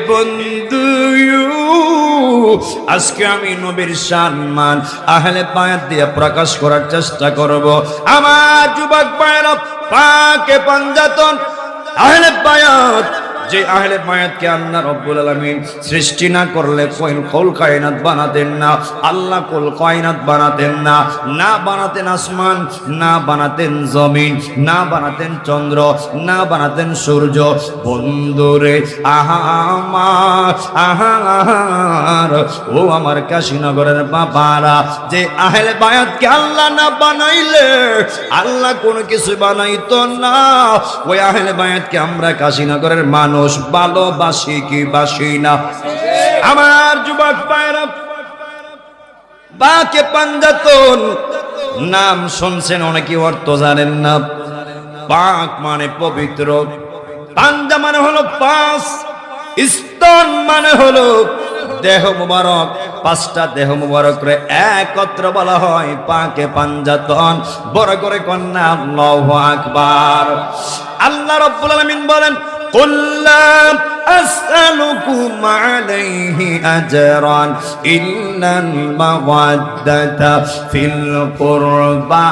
বন্ধু আজকে আমি নবীর সম্মান আহলে বায়াত দিয়ে প্রকাশ করার চেষ্টা করব। আমার যুবক ভাইরা, পাকে পাঞ্জাতন আহলে বায়াত, যে আহলে বায়াতকে আল্লাহ রাব্বুল আলামিন সৃষ্টি না করলে কুল কায়নাত বানাতেন না। আল্লাহ কুল কায়নাত বানাতেন না, না বানাতেন আসমান, না বানাতেন জমিন, না বানাতেন চন্দ্র, না বানাতেন সূর্য। বন্ধুরে আহার ও আমার কাশীনগরের বাবারা, যে আহলে বায়াতকে আল্লাহ না বানাইলে আল্লাহ কোনো কিছু বানাইতো না। ওই আহলে বায়াতকে আমরা কাশীনগরের মানুষ ভালোবাসি কি বাসি না? আমার যুবক ভাইরা, পাকে পাঞ্জাতন নাম শুনছেন, অনেকে অর্থ জানেন না। পাক মানে পবিত্র, পাঞ্জা মানে হলো পাঁচ, স্তন মানে হলো দেহ মুবারক। পাঁচটা দেহ মুবারক রে একত্র বলা হয় পাকে পাঞ্জাতন। বড় করে কন্যা আল্লাহু আকবার। আল্লাহ রাব্বুল আলামিন বলেন, قل لا أسألكم عليه أجرا إلا المودة في القربى